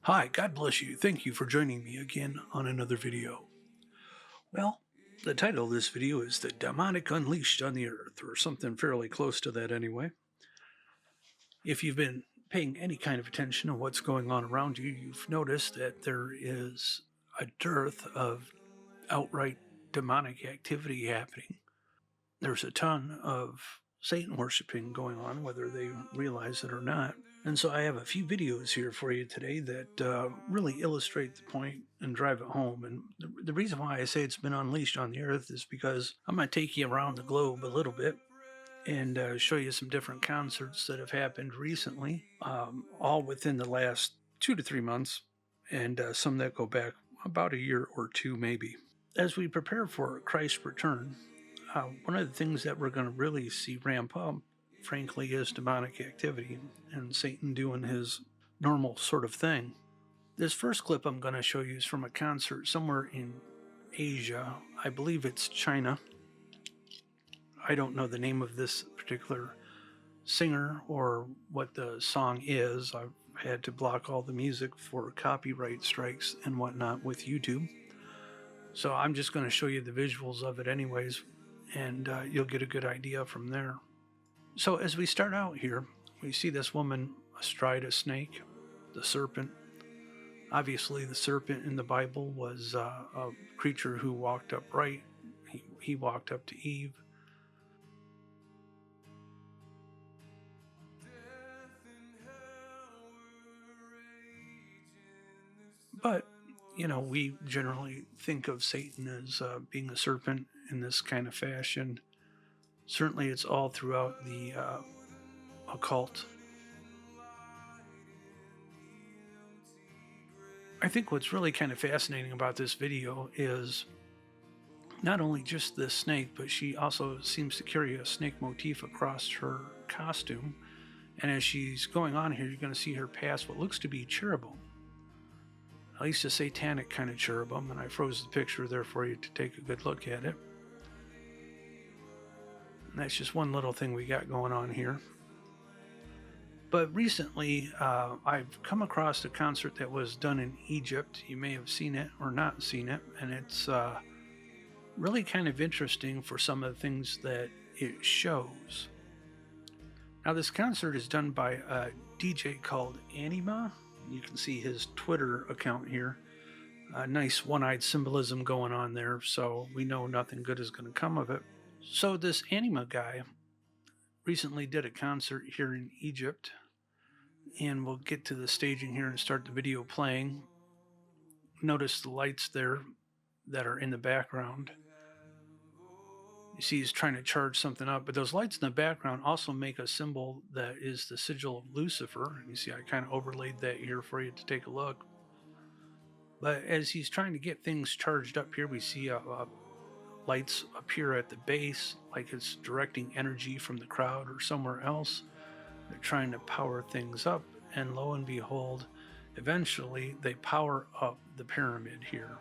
Hi, God bless you. Thank you for joining me again on another video. Well, the title of this video is The Demonic Unleashed on the Earth, or something fairly close to that anyway. If you've been paying any kind of attention to what's going on around you, you've noticed that there is a dearth of outright demonic activity happening. There's a ton of Satan worshiping going on, whether they realize it or not. And so I have a few videos here for you today that really illustrate the point and drive it home. And the reason why I say it's been unleashed on the earth is because I'm going to take you around the globe a little bit and show you some different concerts that have happened recently, all within the last 2 to 3 months, and some that go back about a year or two, maybe. As we prepare for Christ's return, one of the things that we're going to really see ramp up, frankly, is demonic activity and Satan doing his normal sort of thing. This first clip I'm going to show you is from a concert somewhere in Asia. I believe it's China. I don't know the name of this particular singer or what the song is. I've had to block all the music for copyright strikes and whatnot with YouTube. So I'm just going to show you the visuals of it anyways, and you'll get a good idea from there. So as we start out here, we see this woman astride a snake, the serpent. Obviously, the serpent in the Bible was a creature who walked upright. He walked up to Eve. But, we generally think of Satan as being a serpent in this kind of fashion. Certainly, it's all throughout the occult. I think what's really kind of fascinating about this video is not only just this snake, but she also seems to carry a snake motif across her costume. And as she's going on here, you're going to see her pass what looks to be cherubim, at least a satanic kind of cherubim. And I froze the picture there for you to take a good look at it. And that's just one little thing we got going on here. But recently, I've come across a concert that was done in Egypt. You may have seen it or not seen it, and it's really kind of interesting for some of the things that it shows. Now, this concert is done by a DJ called Anima. You can see his Twitter account here. Nice one-eyed symbolism going on there, so we know nothing good is going to come of it. So this Anima guy recently did a concert here in Egypt, and we'll get to the staging here and start the video playing. Notice the lights there that are in the background. You see he's trying to charge something up, but those lights in the background also make a symbol that is the sigil of Lucifer. You see I kind of overlaid that here for you to take a look. But as he's trying to get things charged up here, we see lights appear at the base, like it's directing energy from the crowd or somewhere else. They're trying to power things up, and lo and behold, eventually they power up the pyramid here.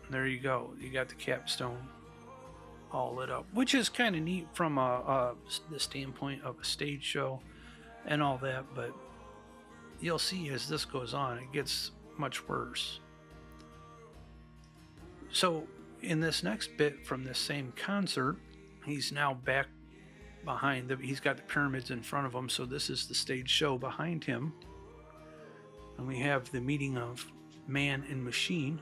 And there you go. You got the capstone all lit up, which is kind of neat from the standpoint of a stage show and all that, but you'll see as this goes on, it gets much worse. So in this next bit from this same concert, he's now back behind he's got the pyramids in front of him, so this is the stage show behind him. And we have the meeting of man and machine.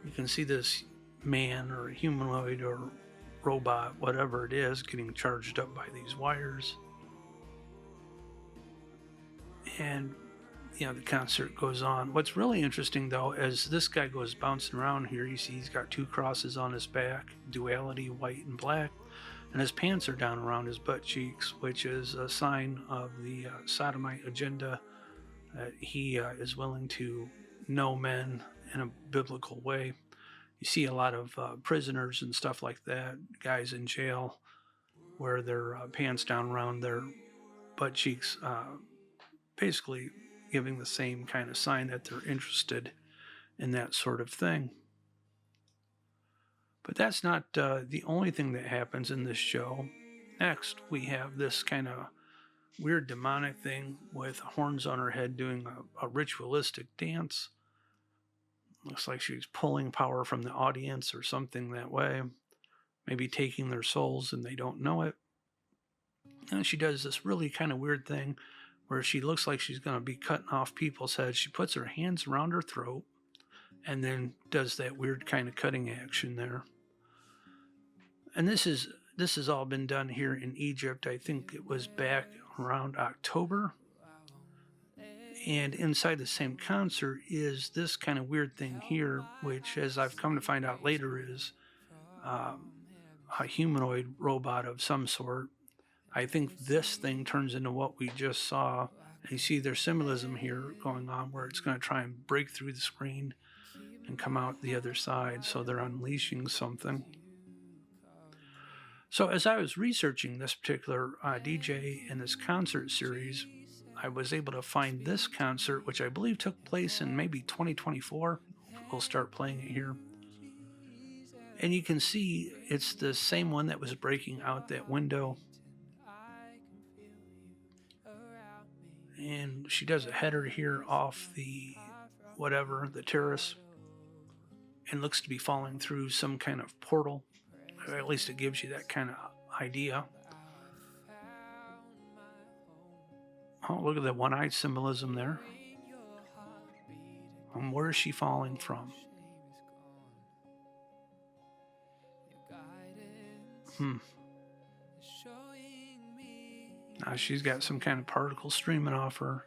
You can see this man or humanoid or robot, whatever it is, getting charged up by these wires. And the concert goes on. What's really interesting, though, as this guy goes bouncing around here, you see he's got two crosses on his back, duality, white and black, and his pants are down around his butt cheeks, which is a sign of the sodomite agenda, that he is willing to know men in a biblical way. You see a lot of prisoners and stuff like that, guys in jail, where their pants down around their butt cheeks, basically giving the same kind of sign that they're interested in that sort of thing. But that's not the only thing that happens in this show. Next, we have this kind of weird demonic thing with horns on her head doing a ritualistic dance. Looks like she's pulling power from the audience or something that way. Maybe taking their souls and they don't know it. And she does this really kind of weird thing where she looks like she's going to be cutting off people's heads. She puts her hands around her throat and then does that weird kind of cutting action there. And this has all been done here in Egypt. I think it was back around October. And inside the same concert is this kind of weird thing here, which, as I've come to find out later, is a humanoid robot of some sort. I think this thing turns into what we just saw. And you see there's symbolism here going on where it's going to try and break through the screen and come out the other side. So they're unleashing something. So as I was researching this particular DJ in this concert series, I was able to find this concert, which I believe took place in maybe 2024. We'll start playing it here. And you can see it's the same one that was breaking out that window. And she does a header here off the terrace, and looks to be falling through some kind of portal. Or at least it gives you that kind of idea. Oh, look at the one-eyed symbolism there. And where is she falling from? Now she's got some kind of particle streaming off her.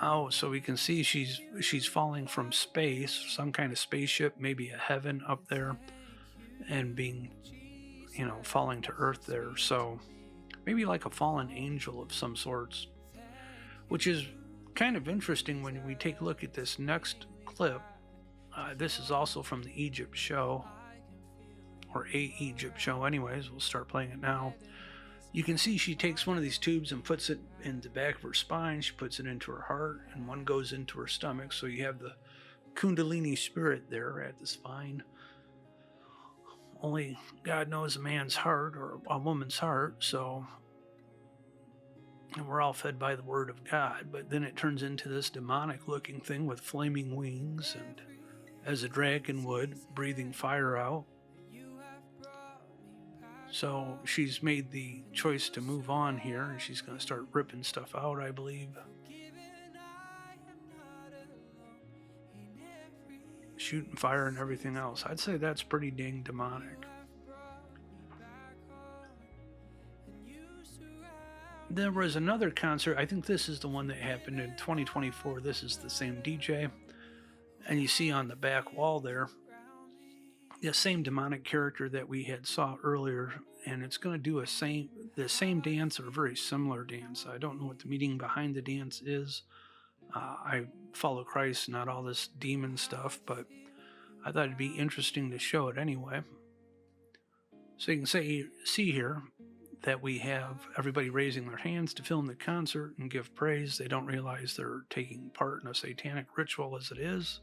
Oh, so we can see she's falling from space, some kind of spaceship, maybe a heaven up there, and being, falling to Earth there. So maybe like a fallen angel of some sorts, which is kind of interesting when we take a look at this next clip. This is also from the Egypt show, or a Egypt show anyways. We'll start playing it now. You can see she takes one of these tubes and puts it in the back of her spine. She puts it into her heart, and one goes into her stomach. So you have the Kundalini spirit there at the spine. Only God knows a man's heart or a woman's heart, so and we're all fed by the word of God. But then it turns into this demonic looking thing with flaming wings, and as a dragon would, breathing fire out. So she's made the choice to move on here, and she's going to start ripping stuff out, I believe. Shooting fire and everything else. I'd say that's pretty dang demonic. There was another concert. I think this is the one that happened in 2024. This is the same DJ. And you see on the back wall there, the same demonic character that we had saw earlier, and it's going to do the same dance or a very similar dance. I don't know what the meaning behind the dance is. I follow Christ, not all this demon stuff, but I thought it'd be interesting to show it anyway. So you can see here that we have everybody raising their hands to film the concert and give praise. They don't realize they're taking part in a satanic ritual as it is.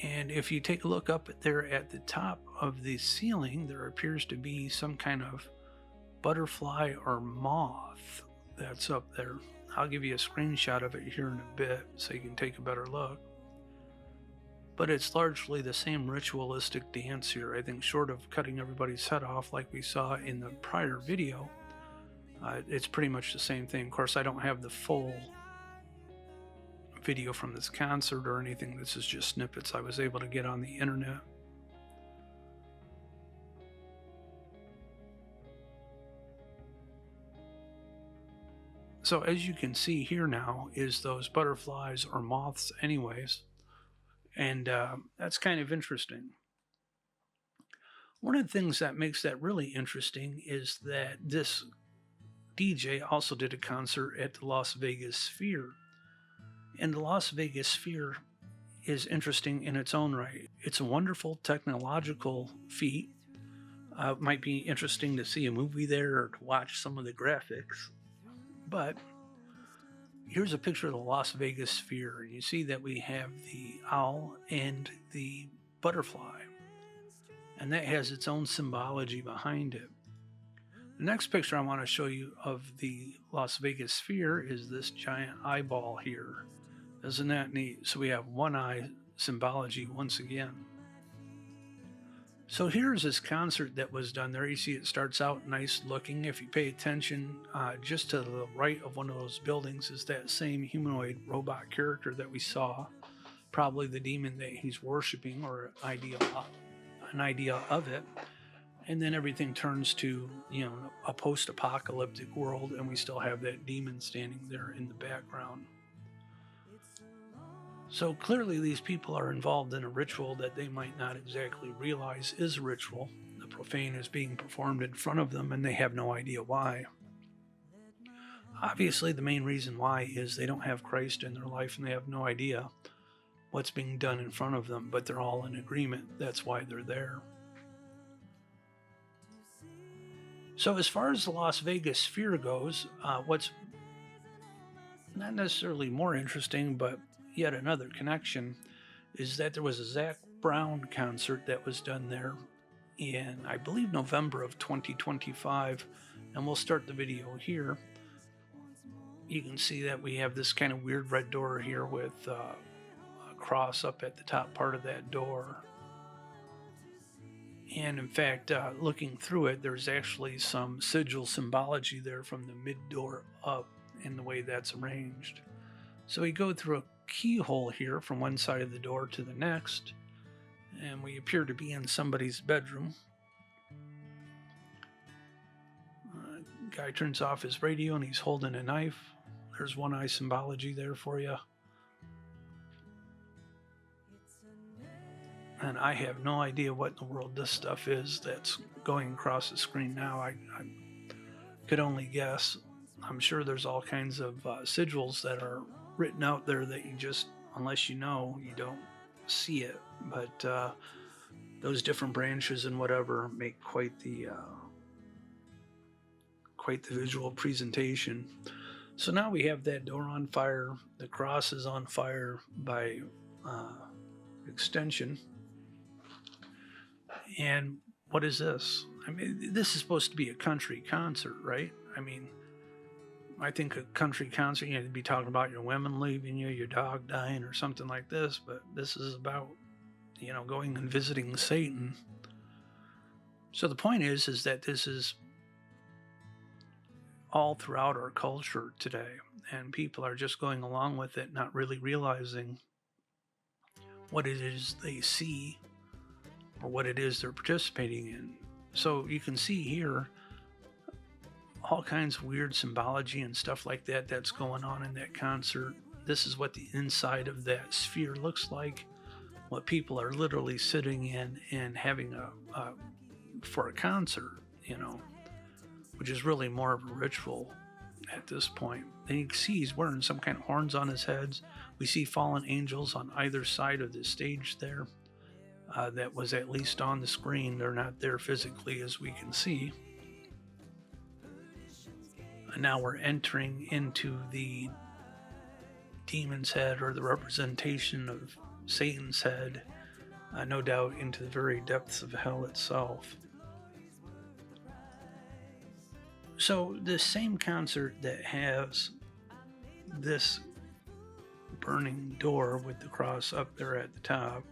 And if you take a look up there at the top of the ceiling, there appears to be some kind of butterfly or moth that's up there. I'll give you a screenshot of it here in a bit so you can take a better look. But it's largely the same ritualistic dance here. I think short of cutting everybody's head off like we saw in the prior video, it's pretty much the same thing. Of course, I don't have the full video from this concert or anything. This is just snippets I was able to get on the internet. So as you can see here now is those butterflies or moths anyways, and that's kind of interesting. One of the things that makes that really interesting is that this DJ also did a concert at the Las Vegas Sphere. And the Las Vegas Sphere is interesting in its own right. It's a wonderful technological feat. It might be interesting to see a movie there or to watch some of the graphics. But here's a picture of the Las Vegas Sphere. And you see that we have the owl and the butterfly. and that has its own symbology behind it. The next picture I want to show you of the Las Vegas sphere is this giant eyeball here. Isn't that neat? So we have one eye symbology once again. So here's this concert that was done there. You see it starts out nice looking. If you pay attention, just to the right of one of those buildings is that same humanoid robot character that we saw. Probably the demon that he's worshiping, or an idea of it. And then everything turns to, a post-apocalyptic world, and we still have that demon standing there in the background. So clearly these people are involved in a ritual that they might not exactly realize is a ritual. The profane is being performed in front of them, and they have no idea why. Obviously, the main reason why is they don't have Christ in their life, and they have no idea what's being done in front of them, but they're all in agreement. That's why they're there. So as far as the Las Vegas sphere goes, what's not necessarily more interesting, but yet another connection, is that there was a Zac Brown concert that was done there in, I believe, November of 2025. And we'll start the video here. You can see that we have this kind of weird red door here with a cross up at the top part of that door. And in fact, looking through it, there's actually some sigil symbology there from the mid door up in the way that's arranged. So we go through a keyhole here from one side of the door to the next, and we appear to be in somebody's bedroom. Guy turns off his radio and he's holding a knife. There's one eye symbology there for you. And I have no idea what in the world this stuff is that's going across the screen now. I could only guess. I'm sure there's all kinds of sigils that are written out there that you just, unless you know, you don't see it. But those different branches and whatever make quite the visual presentation. So now we have that door on fire. The cross is on fire by extension. And what is this? I mean, this is supposed to be a country concert, right? I mean, I think a country concert, you'd be talking about your women leaving you, your dog dying, or something like this. But this is about, going and visiting Satan. So the point is that this is all throughout our culture today, and people are just going along with it, not really realizing what it is they see or what it is they're participating in. So you can see here all kinds of weird symbology and stuff like that that's going on in that concert. This is what the inside of that sphere looks like, what people are literally sitting in and having for a concert, which is really more of a ritual at this point. And you can see he's wearing some kind of horns on his heads. We see fallen angels on either side of the stage there. That was at least on the screen. They're not there physically, as we can see. And now we're entering into the demon's head, or the representation of Satan's head, no doubt into the very depths of hell itself. So this same concert that has this burning door with the cross up there at the top,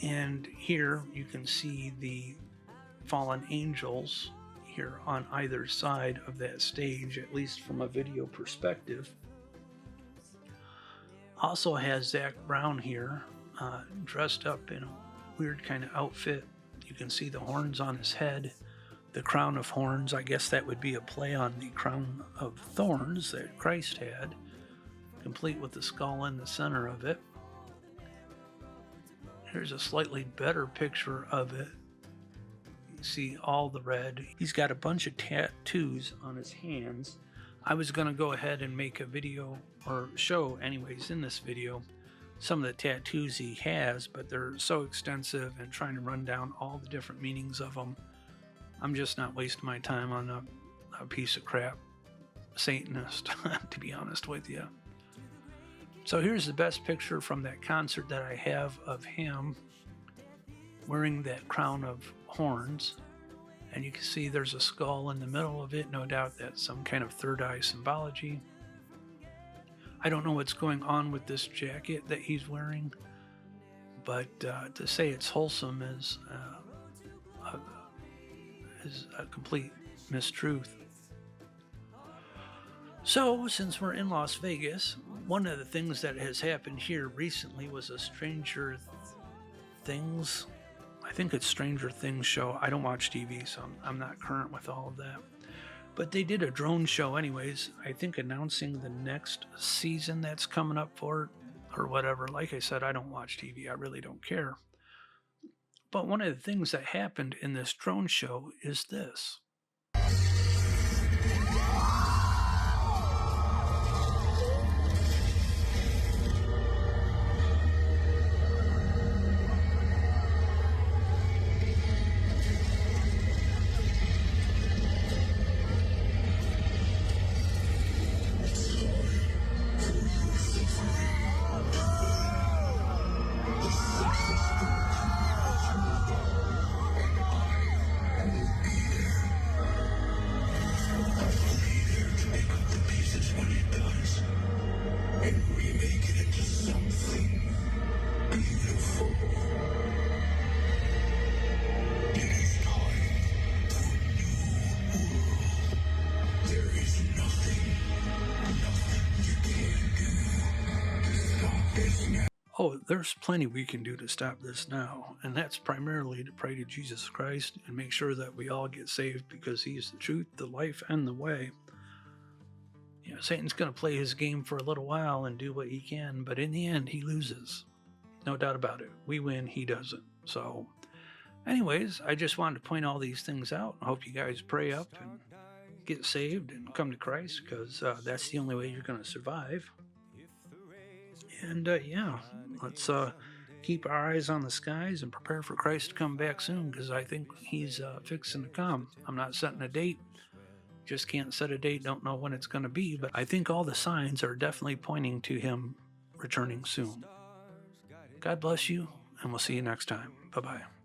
and here you can see the fallen angels here on either side of that stage, at least from a video perspective. Also has Zac Brown here, dressed up in a weird kind of outfit. You can see the horns on his head, the crown of horns. I guess that would be a play on the crown of thorns that Christ had, complete with the skull in the center of it. Here's a slightly better picture of it. You can see all the red. He's got a bunch of tattoos on his hands. I was going to go ahead and make a video, or show anyways in this video, some of the tattoos he has, but they're so extensive, and trying to run down all the different meanings of them, I'm just not wasting my time on a piece of crap Satanist, to be honest with you. So here's the best picture from that concert that I have of him wearing that crown of horns, and you can see there's a skull in the middle of it. No doubt that's some kind of third eye symbology. I don't know what's going on with this jacket that he's wearing, but to say it's wholesome is a complete mistruth. So, since we're in Las Vegas, one of the things that has happened here recently was a Stranger Things, I think it's Stranger Things show. I don't watch TV, so I'm not current with all of that. But they did a drone show anyways, I think announcing the next season that's coming up for it, or whatever. Like I said, I don't watch TV. I really don't care. But one of the things that happened in this drone show is this. Oh, there's plenty we can do to stop this now, and that's primarily to pray to Jesus Christ and make sure that we all get saved, because He's the truth, the life, and the way. You know, Satan's going to play his game for a little while and do what he can, but in the end, he loses. No doubt about it. We win, he doesn't. So, anyways, I just wanted to point all these things out. I hope you guys pray up and get saved and come to Christ, because that's the only way you're going to survive. And yeah, let's keep our eyes on the skies and prepare for Christ to come back soon, because I think He's fixing to come. I'm not setting a date. Just can't set a date, don't know when it's going to be, but I think all the signs are definitely pointing to Him returning soon. God bless you, and we'll see you next time. Bye-bye.